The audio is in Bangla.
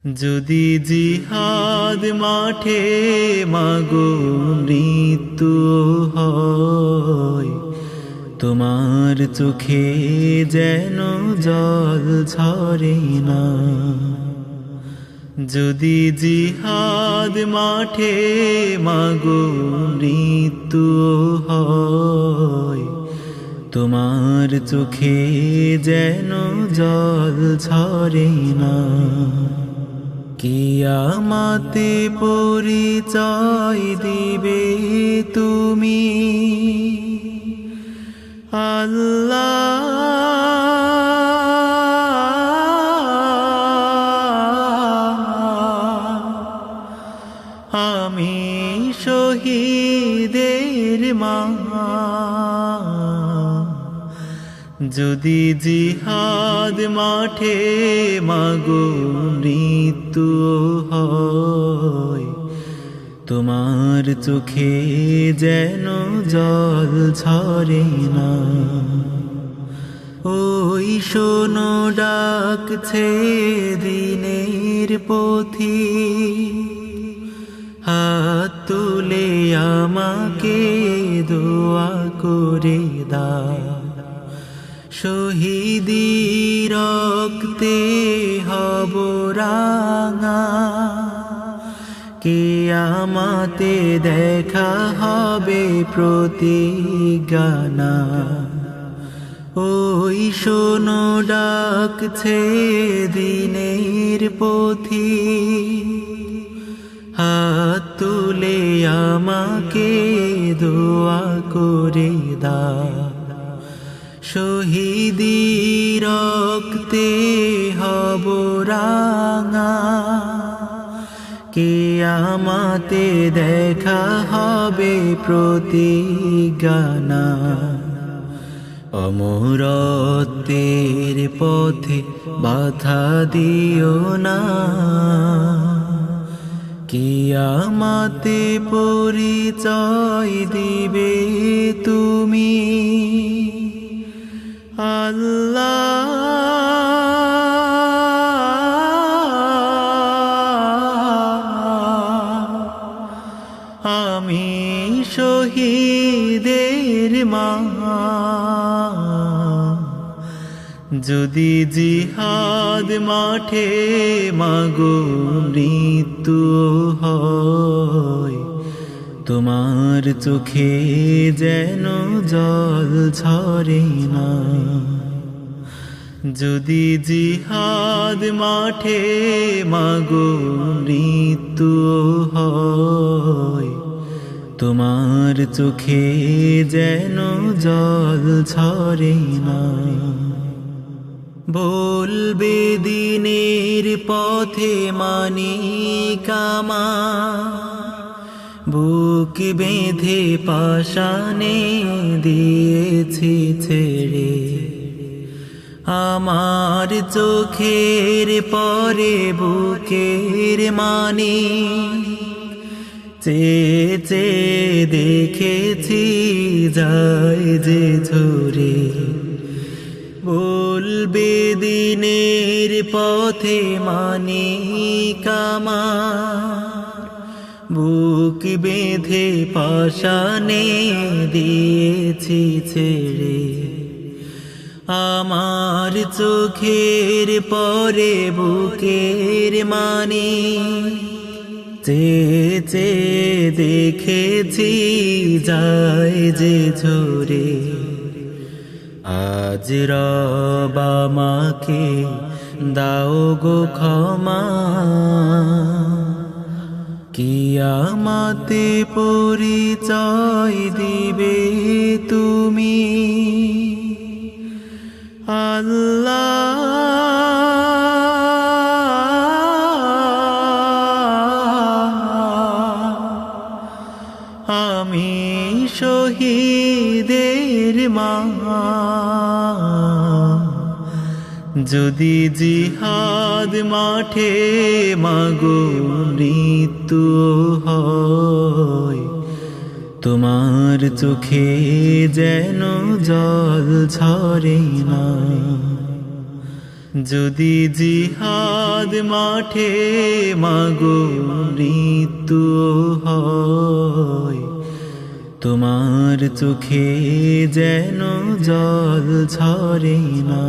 যদি জিহাদ মাঠে মাগো মৃত্যু হয়, তোমার চোখে যেন জল ঝরে না। যদি জিহাদ মাঠে মাগো মৃত্যু হয়, তোমার চোখে যেন জল ঝরে না। কিয়ামতে পরিচয় দিবে তুমি আল্লাহ, আমি শহীদের মা। যদি জিহাদ মাঠে মাগো মৃত্যু হয়, তোমার চোখে যেন জল ঝরে না। ওই শোনো ডাকছে দিনের পথি, হাত তুলে আমাকে দোয়া করে দাও। শহীদি রক্তে হব রাঙা, কিয়ামতে দেখা হবে প্রতিজ্ঞা। ওই শোনো ডাকছে দিনের পথি, হাত তুলে আমাকে দোয়া করে দাও। শহীদি রক্তে হব রাঙা, কিয়ামতে দেখা হবে প্রতিজ্ঞা। অমরত্বের পথে বাধা দিও না, কিয়ামতে পরিচয় দিবে তুমি আল্লাহ। আমি শহীদের মা। যদি জিহাদ মাঠে মাগো মৃত্যু হয়, তোমার চোখে যেন জল ঝরে না। যদি জিহাদ মাঠে মাগো মৃত্যু হয়, তোমার চোখে যেন জল ঝরে না। বলবে দিনের পথে মানিক আমার, বুক বেঁধে পাশানে দিয়েছি ছেড়ে। আমার চোখের পরে বুকের মানি, চেয়ে দেখেছি যায় যে ঝরে। বলবে দিনের পথে মানিক আমার, বুক বেঁধে পাশানে দিয়েছি ছেড়ে। আমার চোখের পরে বুকের মানি, চেয়ে দেখেছি যায় যে ঝরে। আজ রব আমাকে দাও গো ক্ষমা, কিয়ামতে পরিচয় দিবে তুমি আল্লাহ। আমি শহীদের মা। যদি জিহাদ মাঠে মাগো মৃত্যু হয়, তোমার চোখে যেন জল ঝরে না। যদি জিহাদ মাঠে মাগো মৃত্যু হয়, তোমার চোখে যেন জল ঝরে না।